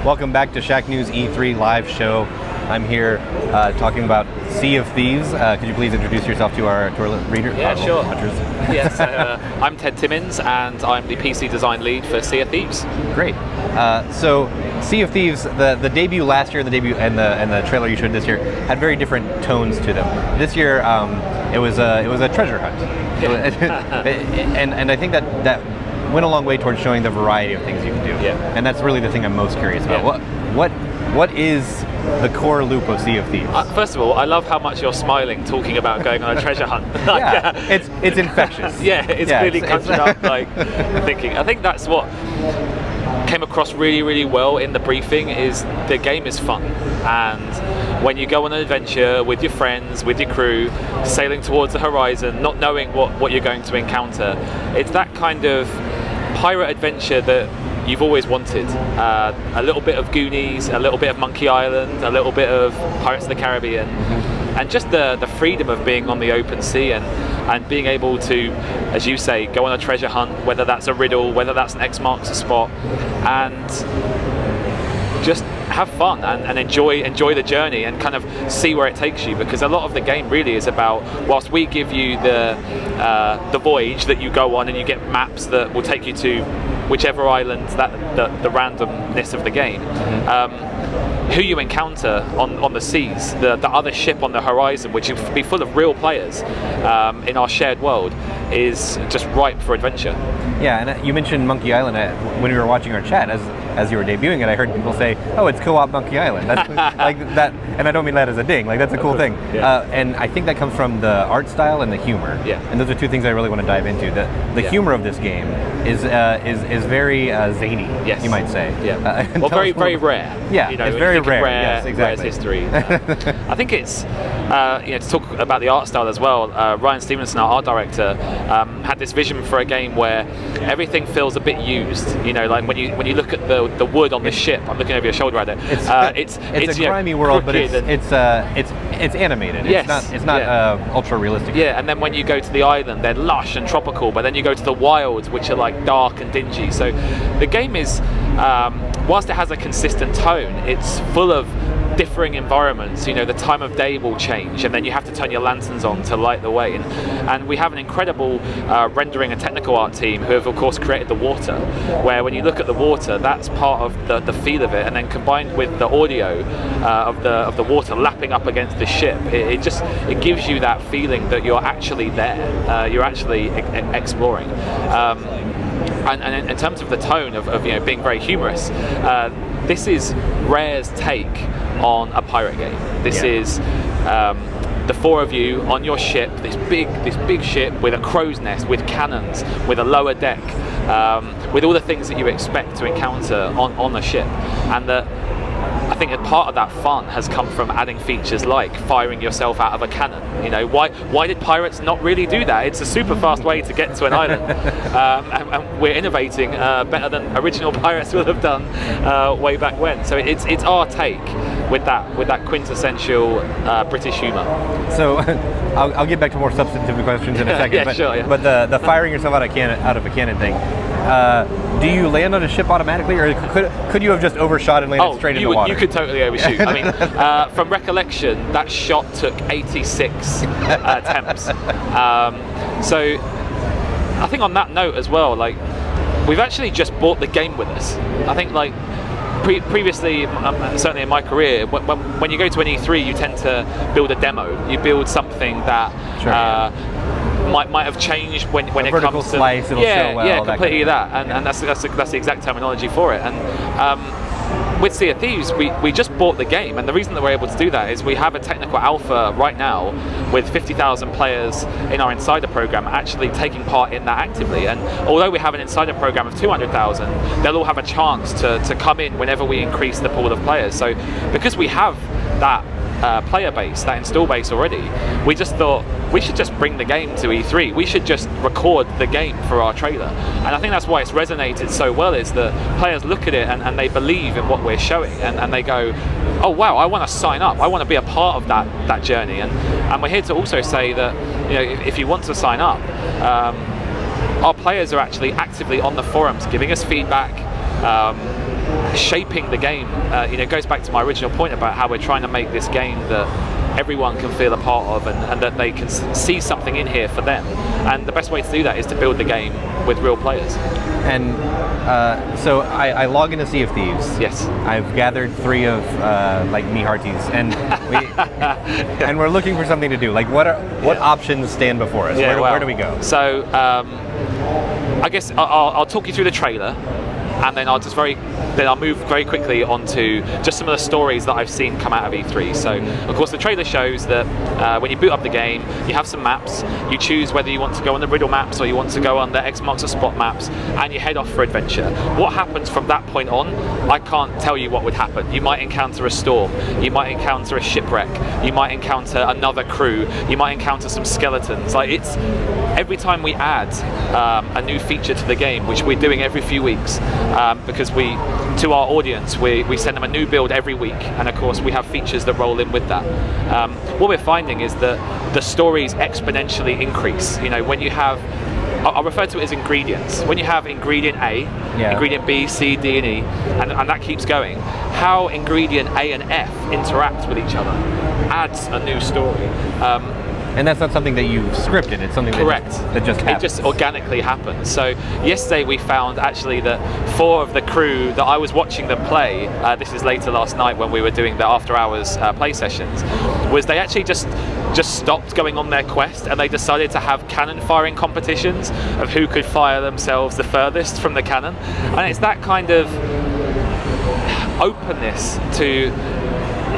Welcome back to Shacknews E3 live show. I'm here talking about Sea of Thieves. Could you please introduce yourself to our reader? Yeah, sure. Watchers? Yes, I'm Ted Timmins, and I'm the PC design lead for Sea of Thieves. Great. So, Sea of Thieves, the debut last year, and the trailer you showed this year had very different tones to them. This year, it was a treasure hunt, and I think that went a long way towards showing the variety of things you can do. Yeah. And that's really the thing I'm most curious about. Yeah. What is the core loop of Sea of Thieves? First of all, I love how much you're smiling talking about going on a treasure hunt. Yeah, it's infectious. Yeah, it's really conjured up like thinking. I think that's what came across really, really well in the briefing is the game is fun, and when you go on an adventure with your friends, with your crew, sailing towards the horizon, not knowing what you're going to encounter, it's that kind of pirate adventure that you've always wanted. A little bit of Goonies, a little bit of Monkey Island, a little bit of Pirates of the Caribbean, and just the freedom of being on the open sea and being able to, as you say, go on a treasure hunt, whether that's a riddle, whether that's an X marks a spot, and just have fun and enjoy the journey and kind of see where it takes you, because a lot of the game really is about, whilst we give you the voyage that you go on and you get maps that will take you to whichever island, that the randomness of the game, who you encounter on the seas, the other ship on the horizon, which will be full of real players in our shared world, is just ripe for adventure. Yeah, and you mentioned Monkey Island when we were watching our chat as you were debuting it. I heard people say, "Oh, it's co-op Monkey Island." That's like that, and I don't mean that as a ding. Like that's a cool thing. Yeah. And I think that comes from the art style and the humor. Yeah. And those are two things I really want to dive into. The humor of this game is very zany. Yes. You might say. Yeah. Well, very rare. Yeah. You know, it's very rare. Yes, exactly. Rare's history. I think it's to talk about the art style as well. Ryan Stevenson, our art director, had this vision for a game where everything feels a bit used. You know, like when you look at the wood on the ship. I'm looking over your shoulder right there. It's a grimy world, but it's animated. Yes, it's not ultra realistic. Yeah, and then when you go to the island, they're lush and tropical. But then you go to the wilds, which are like dark and dingy. So the game is, whilst it has a consistent tone, it's full of differing environments. You know, the time of day will change, and then you have to turn your lanterns on to light the way. And we have an incredible rendering and technical art team who have, of course, created the water, where when you look at the water, that's part of the feel of it, and then combined with the audio of the water lapping up against the ship, it gives you that feeling that you're actually there, you're actually exploring. And in terms of the tone of being very humorous, this is Rare's take on a pirate game. This is the four of you on your ship, this big ship with a crow's nest, with cannons, with a lower deck, with all the things that you expect to encounter on a ship, and I think a part of that fun has come from adding features like firing yourself out of a cannon. You know, why did pirates not really do that? It's a super fast way to get to an island, and we're innovating better than original pirates will have done way back when. So it's our take with that quintessential British humour. So I'll get back to more substantive questions in a second. Yeah, but, sure, yeah. But the firing yourself out of a cannon thing. Do you land on a ship automatically, or could you have just overshot and landed straight in the water? You could totally overshoot. I mean, from recollection, that shot took 86 attempts. So I think on that note as well, like, we've actually just bought the game with us. I think like previously, certainly in my career, when you go to an E3, you tend to build a demo. You build something that might have changed when it comes to slice, it'll show well, yeah, completely that, and that's the exact terminology for it. And with Sea of Thieves, we just bought the game, and the reason that we're able to do that is we have a technical alpha right now with 50,000 players in our insider program actually taking part in that actively. And although we have an insider program of 200,000, they'll all have a chance to come in whenever we increase the pool of players. So because we have that player base, that install base already, we just thought we should just bring the game to E3. We should just record the game for our trailer. And I think that's why it's resonated so well, is that players look at it and they believe in what we're showing, and they go, oh wow, I want to sign up, I want to be a part of that journey. And we're here to also say that, you know, if you want to sign up, our players are actually actively on the forums giving us feedback, shaping the game. It goes back to my original point about how we're trying to make this game that everyone can feel a part of, and that they can see something in here for them. And the best way to do that is to build the game with real players. And so I log into Sea of Thieves. Yes. I've gathered 3 of like me hearties, and and we're looking for something to do. Like what options stand before us? Where do we go? So I guess I'll talk you through the trailer, and then I'll move very quickly onto just some of the stories that I've seen come out of E3. So, of course, the trailer shows that when you boot up the game, you have some maps. You choose whether you want to go on the riddle maps or you want to go on the X marks the spot maps, and you head off for adventure. What happens from that point on, I can't tell you what would happen. You might encounter a storm. You might encounter a shipwreck. You might encounter another crew. You might encounter some skeletons. Like, it's every time we add a new feature to the game, which we're doing every few weeks, because to our audience, we send them a new build every week, and of course we have features that roll in with that. What we're finding is that the stories exponentially increase. When you have, I'll refer to it as ingredients. When you have ingredient A, ingredient B, C, D, and E, and that keeps going, how ingredient A and F interact with each other adds a new story. And that's not something that you've scripted, it's something that just happens. It just organically happens. So yesterday we found actually that 4 of the crew that I was watching them play, this is later last night when we were doing the after hours play sessions, was they actually just stopped going on their quest, and they decided to have cannon firing competitions of who could fire themselves the furthest from the cannon. And it's that kind of openness to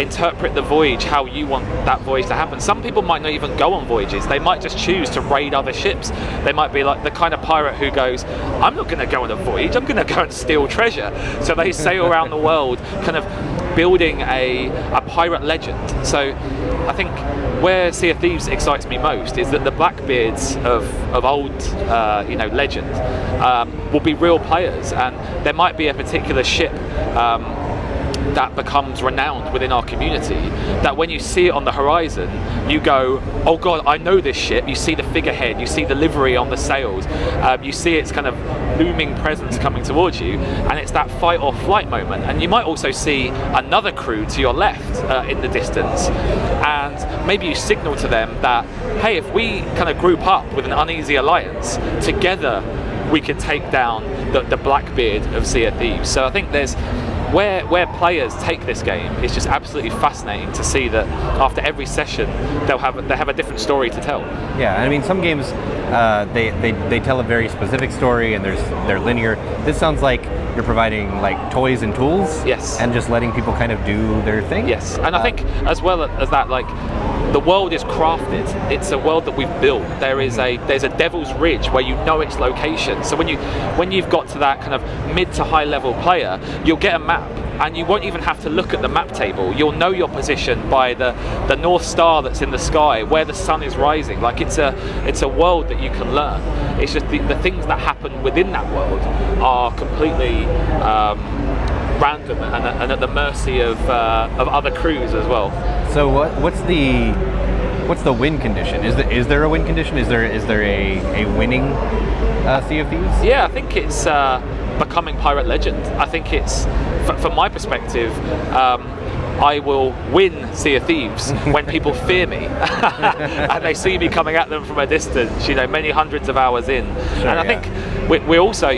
interpret the voyage how you want that voyage to happen. Some people might not even go on voyages. They might just choose to raid other ships. They might be like the kind of pirate who goes, I'm not going to go on a voyage, I'm going to go and steal treasure. So they sail around the world kind of building a pirate legend. So I think where Sea of Thieves excites me most is that the Blackbeards of old legend will be real players, and there might be a particular ship that becomes renowned within our community, that when you see it on the horizon, you go, oh god, I know this ship. You see the figurehead, you see the livery on the sails, you see its kind of looming presence coming towards you, and it's that fight or flight moment. And you might also see another crew to your left in the distance, and maybe you signal to them that, hey, if we kind of group up with an uneasy alliance, together we can take down the Blackbeard of Sea of Thieves. So I think there's where players take this game, it's just absolutely fascinating to see that after every session they have a different story to tell. Yeah, I mean, some games they tell a very specific story and they're linear. This sounds like you're providing like toys and tools, yes, and just letting people kind of do their thing. Yes, and I think as well as that, like, the world is crafted. It's a world that we've built. There's a Devil's Ridge where you know its location. So when you've got to that kind of mid to high level player, you'll get a map, and you won't even have to look at the map table. You'll know your position by the North Star that's in the sky, where the sun is rising. Like, it's a world that you can learn. It's just the things that happen within that world are completely random and at the mercy of other crews as well. So what's the win condition? Is there a win condition? Is there a winning Sea of Thieves? Yeah, I think it's becoming pirate legend. I think it's, from my perspective, I will win Sea of Thieves when people fear me and they see me coming at them from a distance, many hundreds of hours in. Sure, and I think we're also,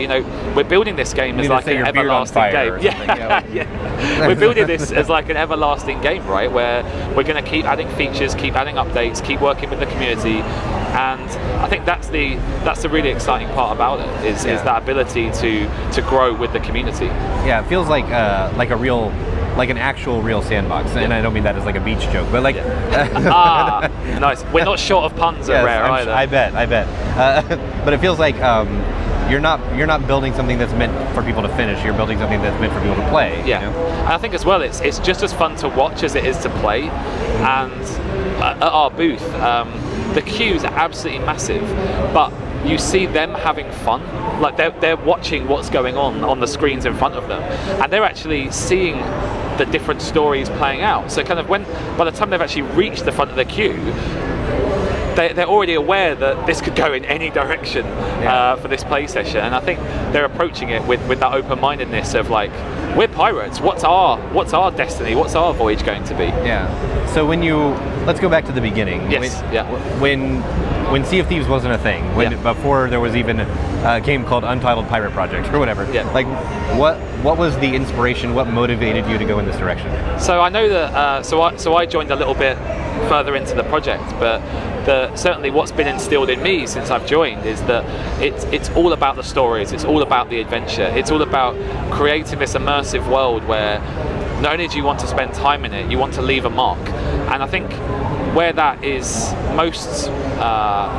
we're building this game as like an everlasting game. Yeah. We're building this as like an everlasting game, right? Where we're going to keep adding features, keep adding updates, keep working with the community. And I think that's the really exciting part about it is that ability to grow with the community. Yeah, it feels like an actual real sandbox, and I don't mean that as like a beach joke, but like nice. We're not short of puns at Rare either. I bet. But it feels like you're not building something that's meant for people to finish. You're building something that's meant for people to play. Yeah, and I think as well, it's just as fun to watch as it is to play. And at our booth, the queues are absolutely massive, but you see them having fun. Like they're watching what's going on the screens in front of them, and they're actually seeing the different stories playing out. So kind of by the time they've actually reached the front of the queue, they're already aware that this could go in any direction for this play session, and I think they're approaching it with that open-mindedness of like, we're pirates. What's our destiny? What's our voyage going to be? Yeah. So let's go back to the beginning. Yes. When Sea of Thieves wasn't a thing, before there was even a game called Untitled Pirate Project or whatever. Yeah. Like, what was the inspiration? What motivated you to go in this direction? So I know that. So I joined a little bit further into the project, but certainly what's been instilled in me since I've joined is that it's all about the stories. It's all about the adventure. It's all about creating this immersive world where not only do you want to spend time in it, you want to leave a mark. And I think where that is most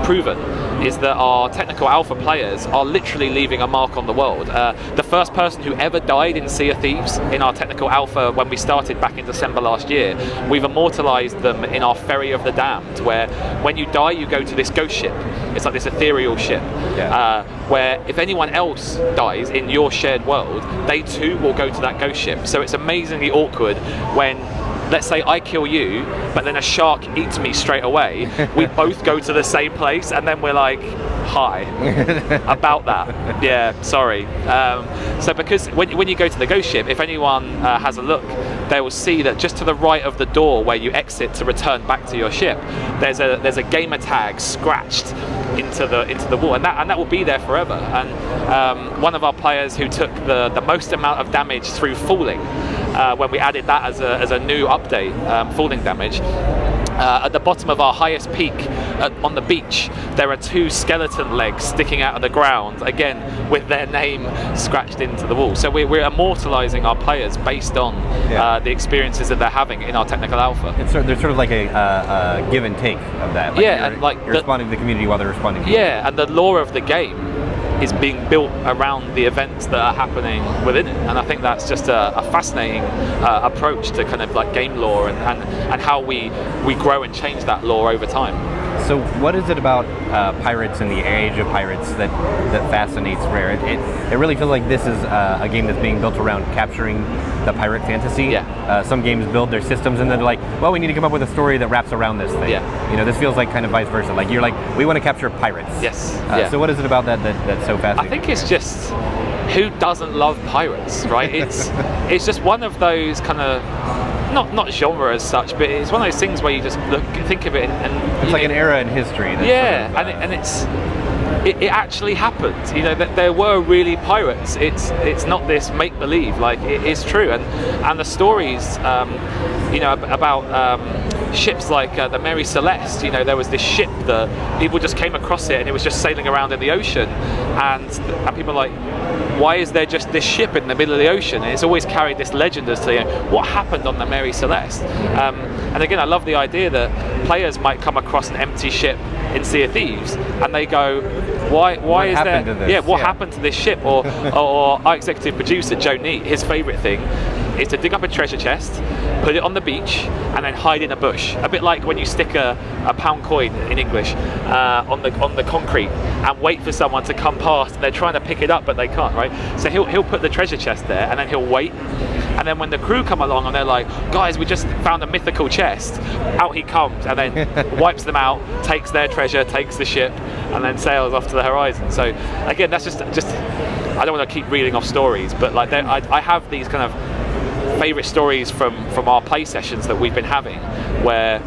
proven is that our technical alpha players are literally leaving a mark on the world. The first person who ever died in Sea of Thieves in our technical alpha when we started back in December last year, we've immortalized them in our Ferry of the Damned, where when you die you go to this ghost ship. It's like this ethereal ship, where if anyone else dies in your shared world, they too will go to that ghost ship. So it's amazingly awkward when, let's say I kill you, but then a shark eats me straight away. We both go to the same place, and then we're like, hi, about that. Yeah, sorry. So because when you go to the ghost ship, if anyone has a look, they will see that just to the right of the door where you exit to return back to your ship, there's a gamer tag scratched into the wall, and that will be there forever. And one of our players who took the most amount of damage through falling, when we added that as a new update, falling damage, at the bottom of our highest peak on the beach, there are 2 skeleton legs sticking out of the ground, again with their name scratched into the wall. So we're immortalizing our players based on the experiences that they're having in our technical alpha. There's sort of like a give and take of that. Like you're responding to the community while they're responding to you. Yeah, and the lore of the game is being built around the events that are happening within it, and I think that's just a fascinating approach to kind of like game lore and how we grow and change that lore over time. So what is it about pirates and the age of pirates that fascinates Rare? It really feels like this is a game that's being built around capturing the pirate fantasy. Some games build their systems and then they're like, well, we need to come up with a story that wraps around this thing. This feels like kind of vice versa. Like you're like, we want to capture pirates. So what is it about that's so fascinating? I think it's just, who doesn't love pirates, right? It's just one of those kind of, not genre as such, but it's one of those things where you just think of it and it's like an era in history. It actually happened. That there were really pirates. It's not this make believe. Like it is true, and the stories, about ships like the Mary Celeste. There was this ship that people just came across it, and it was just sailing around in the ocean, and people are like, why is there just this ship in the middle of the ocean? And it's always carried this legend as to what happened on the Mary Celeste. And again, I love the idea that players might come across an empty ship in Sea of Thieves, and they go, why is there? What happened to this ship? Or our executive producer Joe Neat, his favourite thing is to dig up a treasure chest, put it on the beach, and then hide in a bush. A bit like when you stick a pound coin in English on the concrete and wait for someone to come past. They're trying to pick it up, but they can't, right? So he'll put the treasure chest there, and then he'll wait. And then when the crew come along and they're like, guys, we just found a mythical chest, out he comes and then wipes them out, takes their treasure, takes the ship, and then sails off to the horizon. So again, that's just I don't want to keep reading off stories, but like I have these kind of favourite stories from our play sessions that we've been having, where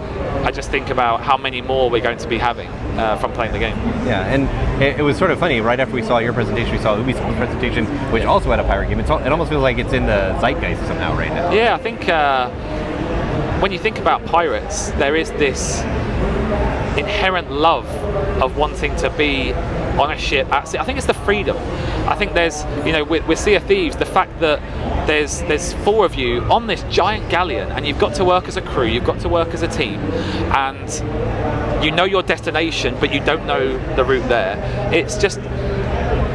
I just think about how many more we're going to be having from playing the game. Yeah, and it was sort of funny, right after we saw your presentation, we saw Ubisoft's presentation, which also had a pirate game. It almost feels like it's in the zeitgeist somehow right now. Yeah, I think when you think about pirates, there is this inherent love of wanting to be on a ship at sea. I think it's the freedom. I think there's, with Sea of Thieves, the fact that there's 4 of you on this giant galleon, and you've got to work as a crew, you've got to work as a team, and you know your destination, but you don't know the route there. It's just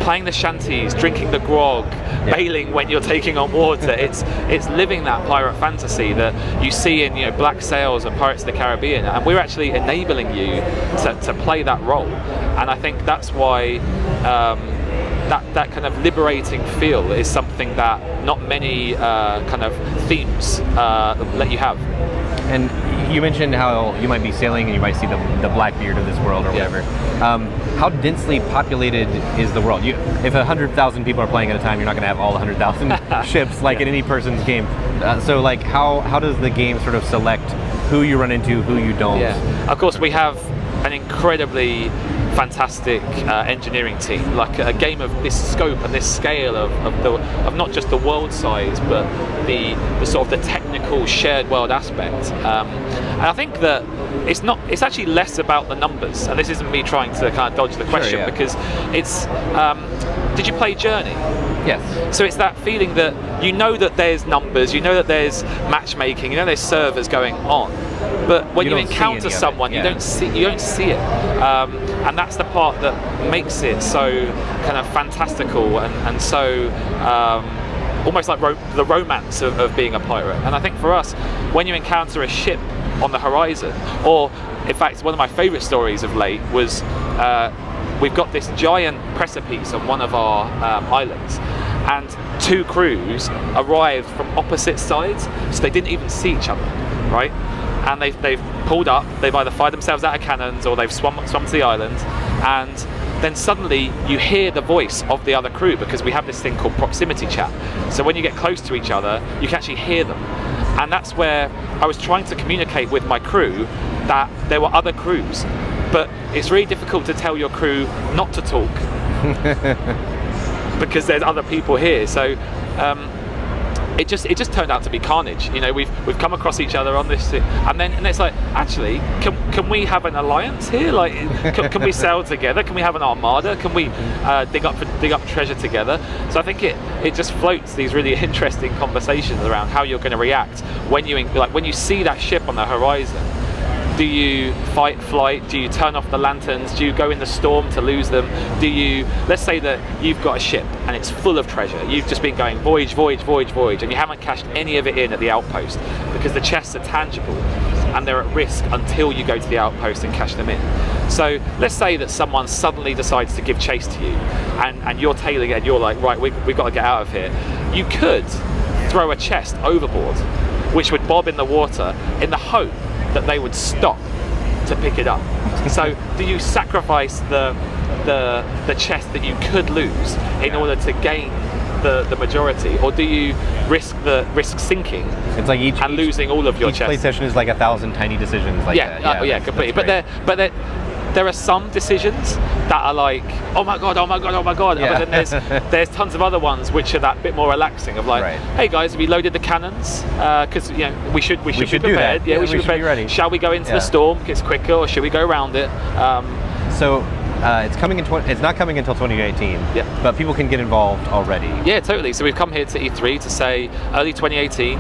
playing the shanties, drinking the grog, bailing when you're taking on water. It's living that pirate fantasy that you see in Black Sails and Pirates of the Caribbean, and we're actually enabling you to play that role. And I think that's why that kind of liberating feel is something that not many kind of themes let you have. And you mentioned how you might be sailing and you might see the Blackbeard of this world or whatever. How densely populated is the world? If 100,000 people are playing at a time, you're not going to have all 100,000 ships like in any person's game. So like how does the game sort of select who you run into, who you don't? Yeah, of course we have an incredibly fantastic engineering team. Like a game of this scope and this scale of not just the world size, but the sort of the technical shared world aspect. And I think that it's actually less about the numbers. And this isn't me trying to kind of dodge the question, because it's. Did you play Journey? Yes. So it's that feeling that you know that there's numbers, you know that there's matchmaking, you know there's servers going on, but when you encounter someone, you don't see it, and that's the part that makes it so kind of fantastical and so almost like the romance of being a pirate. And I think for us, when you encounter a ship on the horizon, or in fact, one of my favourite stories of late was. We've got this giant precipice on one of our islands, and two crews arrived from opposite sides, so they didn't even see each other, right? And they've pulled up, they've either fired themselves out of cannons or they've swum to the island, and then suddenly you hear the voice of the other crew, because we have this thing called proximity chat. So when you get close to each other, you can actually hear them. And that's where I was trying to communicate with my crew that there were other crews. But it's really difficult to tell your crew not to talk because there's other people here. So it just turned out to be carnage. You know, we've come across each other on this, and it's like, actually, can we have an alliance here? Like, can we sail together? Can we have an armada? Can we dig up treasure together? So I think it just floats these really interesting conversations around how you're going to react when you see that ship on the horizon. Do you fight flight? Do you turn off the lanterns? Do you go in the storm to lose them? Let's say that you've got a ship and it's full of treasure. You've just been going voyage, and you haven't cashed any of it in at the outpost because the chests are tangible and they're at risk until you go to the outpost and cash them in. So let's say that someone suddenly decides to give chase to you and you're tailing it and you're like, right, we've got to get out of here. You could throw a chest overboard, which would bob in the water in the hope that they would stop to pick it up. So do you sacrifice the chest that you could lose in order to gain the majority, or do you risk sinking? It's like each losing all of your chest. Each play session is like 1,000 tiny decisions like that. Yeah, completely. But there are some decisions that are like, oh my god, yeah. But then there's tons of other ones which are that bit more relaxing of like, hey guys, have you loaded the cannons? Because we should be prepared. Yeah, we should be ready. Shall we go into the storm? It's quicker, or should we go around it? So it's coming in. It's not coming until 2018. Yeah. But people can get involved already. Yeah, totally. So we've come here to E3 to say early 2018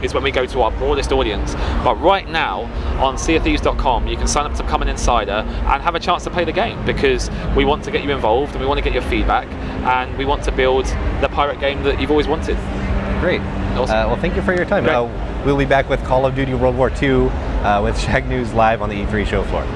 is when we go to our broadest audience. But right now on SeaofThieves.com, you can sign up to become an insider and have a chance to play the game, because we want to get you involved and we want to get your feedback and we want to build the pirate game that you've always wanted. Great. Awesome. Well, thank you for your time. We'll be back with Call of Duty World War II with Shacknews live on the E3 show floor.